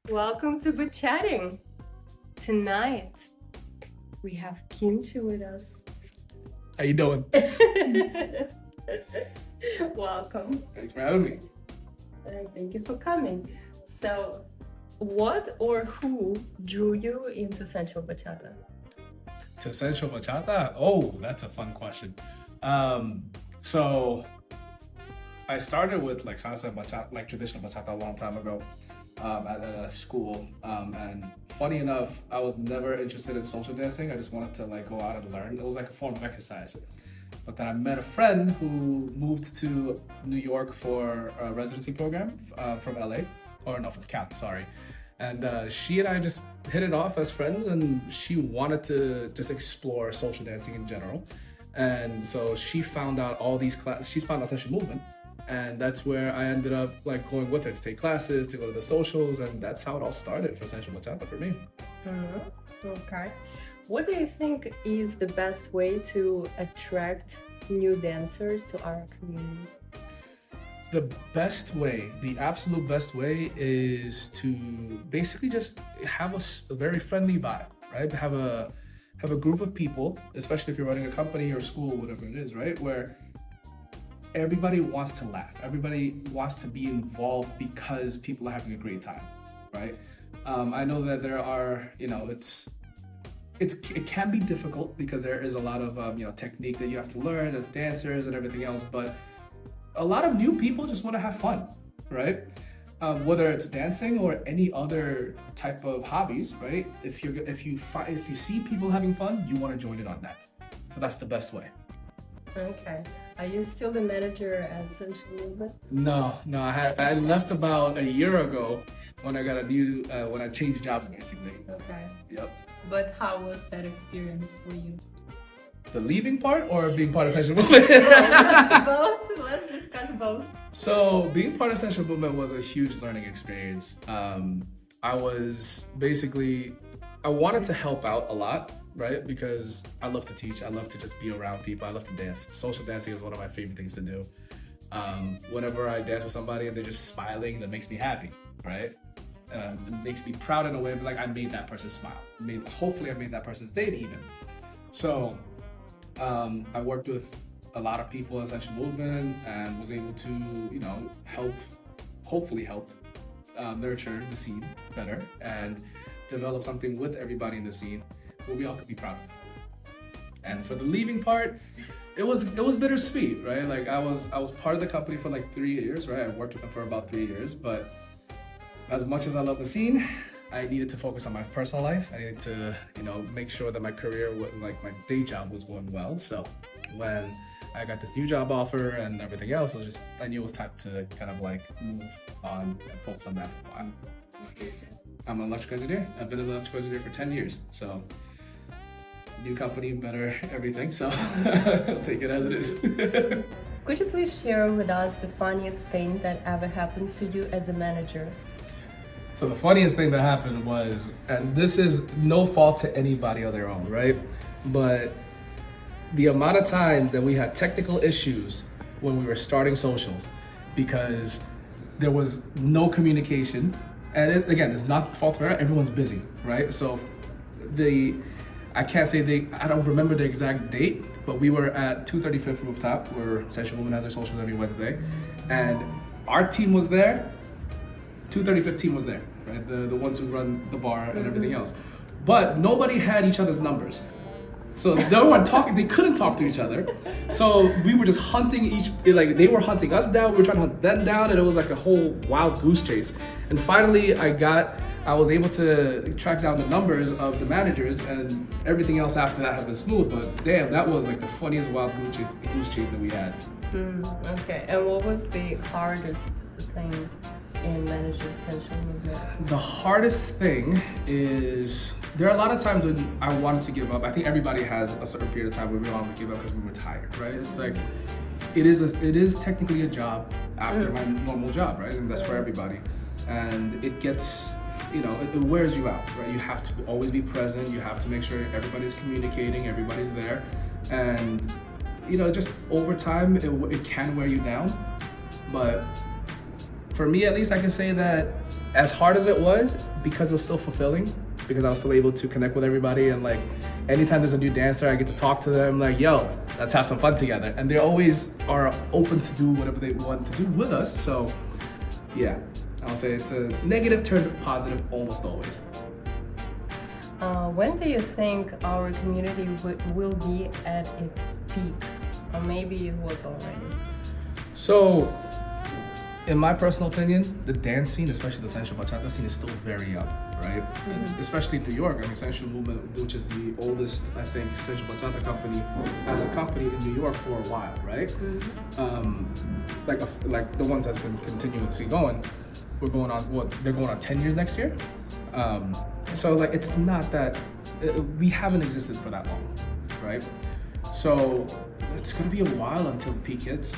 Welcome to Bachatting. Tonight we have Kimchi with us. How you doing? Welcome. Thanks for having me. Thank you for coming. So, what or who drew you into sensual bachata? To sensual bachata? Oh, that's a fun question. So I started with like salsa bachata, like traditional bachata, a long time ago at a school. And funny enough, I was never interested in social dancing. I just wanted to like go out and learn. It was like a form of exercise. But then I met a friend who moved to New York for a residency program from LA, or no, from Cal, sorry. And she and I just hit it off as friends, and she wanted to just explore social dancing in general. And so she found out all these classes, she found out social movement. And that's where I ended up like going with her to take classes, to go to the socials, and that's how it all started for Sensual Bachata for me. Okay. What do you think is the best way to attract new dancers to our community? The best way, the absolute best way is to basically just have a very friendly vibe, right? Have a group of people, especially if you're running a company or school, whatever it is, right? Where everybody wants to laugh. Everybody wants to be involved because people are having a great time, right? I know that there are, it can be difficult because there is a lot of technique that you have to learn as dancers and everything else, but a lot of new people just want to have fun, right? Whether it's dancing or any other type of hobbies, right? If you see people having fun, you want to join in on that. So that's the best way. Okay. Are you still the manager at Sensual Movement? No, I left about a year ago when I got a new when I changed jobs basically. Okay. Yep. But how was that experience for you? The leaving part or being part of Sensual Movement? Both. Let's discuss both. So being part of Sensual Movement was a huge learning experience. I wanted to help out a lot, right? Because I love to teach. I love to just be around people. I love to dance. Social dancing is one of my favorite things to do. Whenever I dance with somebody and they're just smiling, that makes me happy, right? It makes me proud in a way, but like I made that person smile. Hopefully I made that person's day even. So I worked with a lot of people in Sensual Movement and was able to, hopefully help nurture the scene better and develop something with everybody in the scene where we all could be proud of. And for the leaving part, it was bittersweet, right? Like I was part of the company for like 3 years, right? I worked with them for about 3 years, but as much as I love the scene, I needed to focus on my personal life. I needed to, make sure that my career, like my day job, was going well. So when I got this new job offer and everything else, I knew it was time to kind of like move on and focus on that for a while. I'm an electrical engineer. I've been an electrical engineer for 10 years. So new company, better everything. So I'll take it as it is. Could you please share with us the funniest thing that ever happened to you as a manager? So the funniest thing that happened was, and this is no fault to anybody on their own, right? But the amount of times that we had technical issues when we were starting socials because there was no communication. And again, it's not fault of everyone's busy, right? So I don't remember the exact date, but we were at 235th Rooftop where Sensual Women has their socials every Wednesday. And our team was there, 235th team was there, right? The ones who run the bar and everything else. But nobody had each other's numbers. So they weren't talking, they couldn't talk to each other. So we were just hunting they were hunting us down, we were trying to hunt them down, and it was like a whole wild goose chase. And finally I was able to track down the numbers of the managers, and everything else after that has been smooth. But damn, that was like the funniest wild goose chase that we had. Okay, and what was the hardest thing in managing Sensual Movement? The hardest thing is, there are a lot of times when I wanted to give up. I think everybody has a certain period of time where we wanted to give up because we were tired, right? It's like, it is technically a job after my normal job, right? And that's for everybody. And it gets, it wears you out, right? You have to always be present. You have to make sure everybody's communicating, everybody's there. And, just over time, it can wear you down. But for me at least, I can say that as hard as it was, because it was still fulfilling, because I was still able to connect with everybody, and like anytime there's a new dancer, I get to talk to them like, yo, let's have some fun together. And they always are open to do whatever they want to do with us. So yeah, I'll say it's a negative turned positive almost always. When do you think our community will be at its peak? Or maybe it was already. So, in my personal opinion, the dance scene, especially the sensual bachata scene, is still very young, right? And especially in New York. I mean, Sensual Movement, which is the oldest, I think, sensual bachata company, as a company in New York for a while, right? Like the ones that's been continuously going. We're going on they're going on 10 years next year. So like it's not that we haven't existed for that long, right? So it's gonna be a while until the peak hits.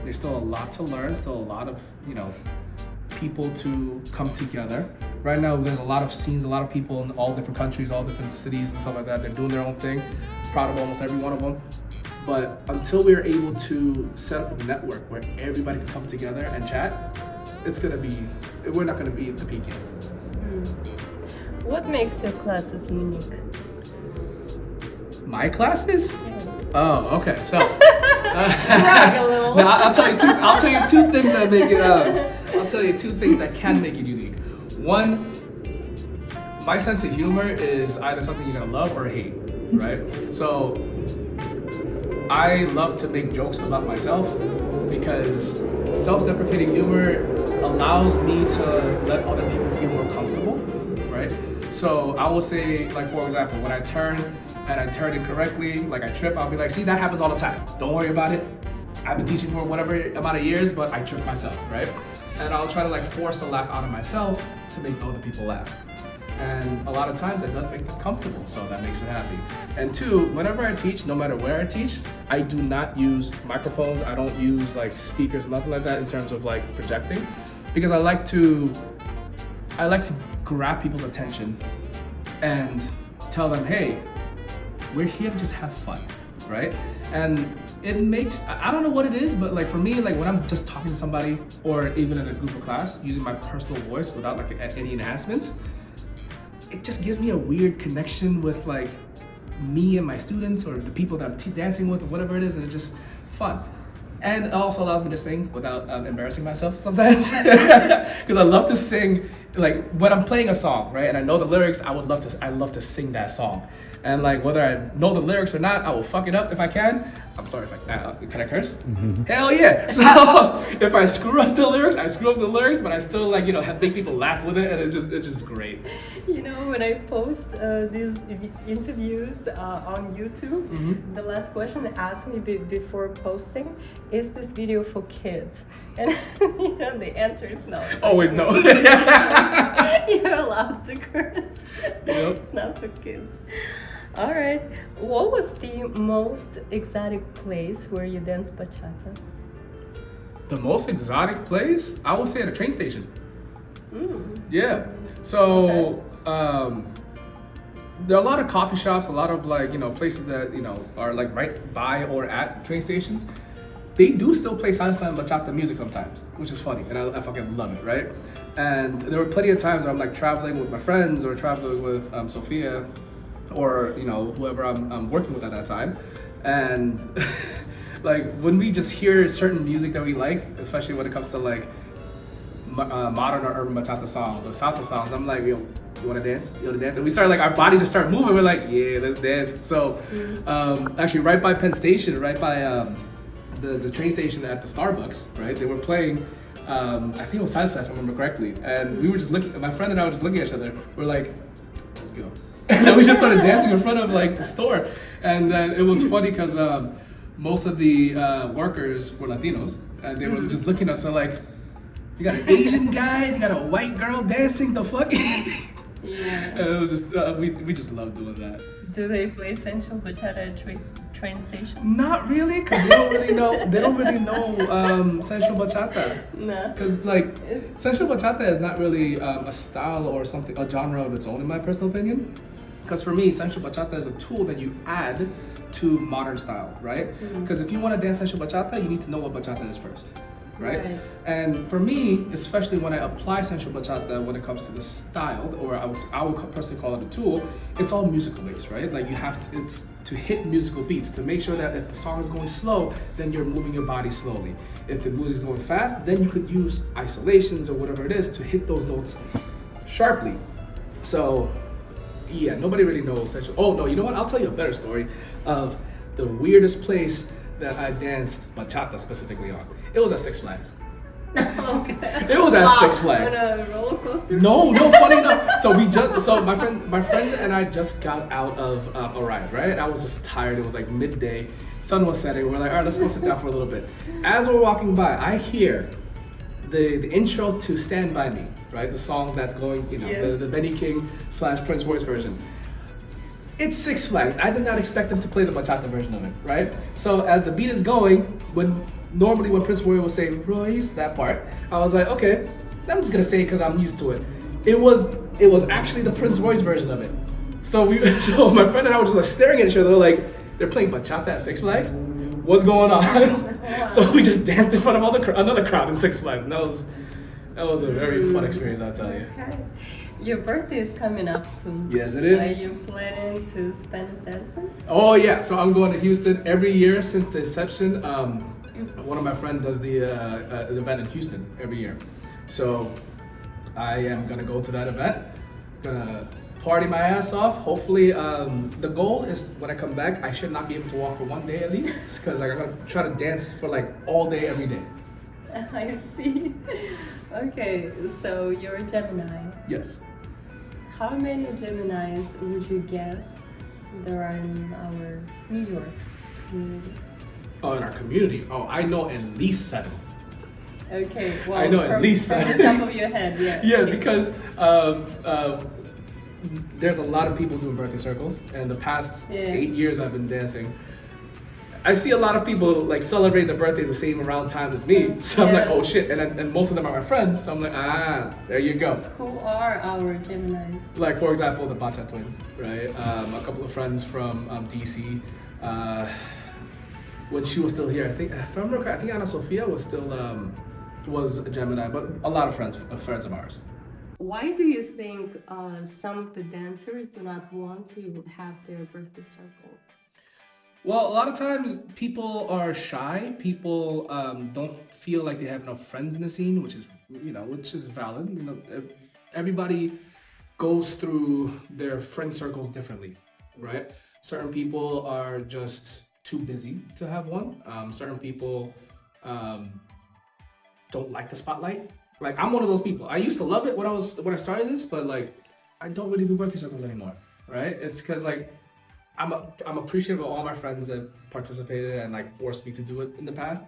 There's still a lot to learn, still a lot of, people to come together. Right now, there's a lot of scenes, a lot of people in all different countries, all different cities and stuff like that. They're doing their own thing. Proud of almost every one of them. But until we're able to set up a network where everybody can come together and chat, we're not gonna be at the peak yet. What makes your classes unique? My classes? Oh, okay. So Brag a little. now I'll tell you two things that make it. I'll tell you two things that can make it unique. One, my sense of humor is either something you're gonna love or hate, right? So I love to make jokes about myself because self-deprecating humor allows me to let other people feel more comfortable, right? So I will say, like, for example, when I turn and I turn it correctly, like I trip, I'll be like, see, that happens all the time. Don't worry about it. I've been teaching for whatever amount of years, but I trip myself, right? And I'll try to like force a laugh out of myself to make other people laugh. And a lot of times that does make them comfortable, so that makes it happy. And two, whenever I teach, no matter where I teach, I do not use microphones. I don't use like speakers, nothing like that in terms of like projecting, because I like to grab people's attention and tell them, hey, we're here to just have fun, right? And it makes, I don't know what it is, but like for me, like when I'm just talking to somebody or even in a group of class, using my personal voice without like any enhancements, it just gives me a weird connection with like me and my students or the people that I'm dancing with or whatever it is, and it's just fun. And it also allows me to sing without embarrassing myself sometimes, because I love to sing. Like when I'm playing a song, right, and I know the lyrics, I love to sing that song. And like whether I know the lyrics or not, I will fuck it up if I can. I'm sorry if can I curse? Mm-hmm. Hell yeah! So if I screw up the lyrics, I screw up the lyrics, but I still like make people laugh with it, and it's just great. When I post these interviews on YouTube, the last question they asked me before posting, is this video for kids? And the answer is no. Always no. You're allowed to curse. Yep. It's not for kids. All right. What was the most exotic place where you danced bachata? The most exotic place? I would say at a train station. Yeah. So there are a lot of coffee shops, a lot of like places that are like right by or at train stations. They do still play salsa and bachata music sometimes, which is funny, and I fucking love it, right? And there were plenty of times where I'm like traveling with my friends or traveling with Sophia, or whoever I'm working with at that time, and like when we just hear certain music that we like, especially when it comes to like modern or urban bachata songs or salsa songs, I'm like, yo, you wanna dance? You wanna dance? And we start like our bodies just start moving. We're like, yeah, let's dance. So actually, right by Penn Station, right by the train station at the Starbucks, right? They were playing. I think it was salsa, if I remember correctly, and we were just looking. My friend and I were just looking at each other. We're like, let's go. And then we just started dancing in front of like the store, and then it was funny because most of the workers were Latinos, and they were just looking at us. So like, you got an Asian guy, you got a white girl dancing. The fuck? Yeah. And it was just we just love doing that. Do they play sensual bachata at train stations? Not really, because they don't really know. They don't really know sensual bachata. No. Because like sensual bachata is not really a style or something, a genre of its own, in my personal opinion. Because for me, sensual bachata is a tool that you add to modern style, right? Because if you want to dance sensual bachata, you need to know what bachata is first, right? Right. And for me, especially when I apply sensual bachata, when it comes to the style, or I would personally call it a tool, it's all musical based, right? Like you have to, it's to hit musical beats, to make sure that if the song is going slow, then you're moving your body slowly. If the music is going fast, then you could use isolations or whatever it is to hit those notes sharply. So yeah, nobody really knows sensual. Oh no, you know what? I'll tell you a better story of the weirdest place that I danced bachata specifically on. It was at Six Flags. Okay. It was at Six Flags. On a roller coaster? No, funny enough. So my friend and I just got out of a ride, right? I was just tired. It was like midday. Sun was setting. We're like, all right, let's go sit down for a little bit. As we're walking by, I hear the intro to Stand By Me, right? The song that's going, Yes. the Benny King / Prince Royce version. It's Six Flags. I did not expect them to play the bachata version of it, right? So as the beat is going, normally when Prince Royce was saying Royce, that part, I was like, okay, I'm just gonna say it because I'm used to it. It was actually the Prince Royce version of it. So my friend and I were just like staring at each other, like they're playing bachata at Six Flags. What's going on? So we just danced in front of another crowd in Six Flags, and that was a very fun experience, I'll tell you. Okay. Your birthday is coming up soon. Yes, it is. Are you planning to spend it dancing? Oh yeah, so I'm going to Houston every year since the inception. One of my friends does an event in Houston every year, so I am gonna go to that event. Gonna party my ass off. Hopefully, the goal is when I come back, I should not be able to walk for one day at least, because I'm gonna try to dance for like all day every day. I see. Okay, so you're a Gemini. Yes. How many Geminis would you guess there are in our New York community? Oh, in our community. Oh, I know at least 7. Okay, well, I know at least from 7. the top of your head, yeah. Yeah, because there's a lot of people doing birthday circles, and the past 8 years I've been dancing, I see a lot of people like celebrate the birthday the same around time as me. So I'm like, oh shit, and most of them are my friends. So I'm like, there you go. Who are our Geminis? Like for example, the Bachatting twins, right? A couple of friends from DC. When she was still here, I think if I remember correctly, I think Anna Sophia was still was a Gemini, but a lot of friends of ours. Why do you think some of the dancers do not want to have their birthday circles? Well, a lot of times people are shy. People don't feel like they have enough friends in the scene, which is valid. Everybody goes through their friend circles differently, right? Certain people are just too busy to have one. Certain people don't like the spotlight. Like I'm one of those people. I used to love it when I started this, but like I don't really do birthday circles anymore, right? It's because like I'm appreciative of all my friends that participated and like forced me to do it in the past,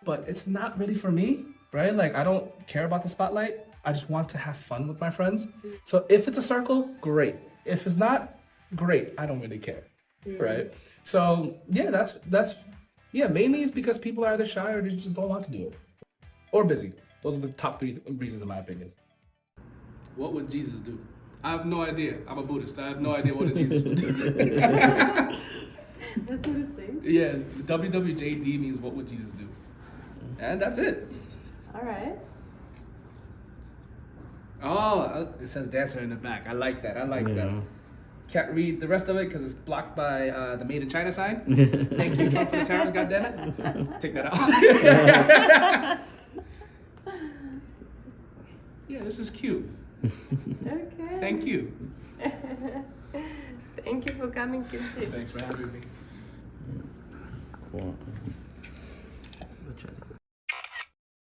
but it's not really for me, right? Like I don't care about the spotlight. I just want to have fun with my friends. So if it's a circle, great. If it's not, great. I don't really care, right? So yeah, that's mainly it's because people are either shy or they just don't want to do it, or busy. Those are the top 3 reasons in my opinion. What would Jesus do? I have no idea. I'm a Buddhist. I have no idea what a Jesus would do. That's what it says? Yes, WWJD means what would Jesus do? And that's it. All right. Oh, it says dancer in the back. I like that. That. Can't read the rest of it because it's blocked by the Made in China sign. Thank you, Trump, for the tariffs, goddammit. Take that out. Yeah, this is cute. Okay. Thank you. Thank you for coming, Kimchi. Thanks for having me. Cool.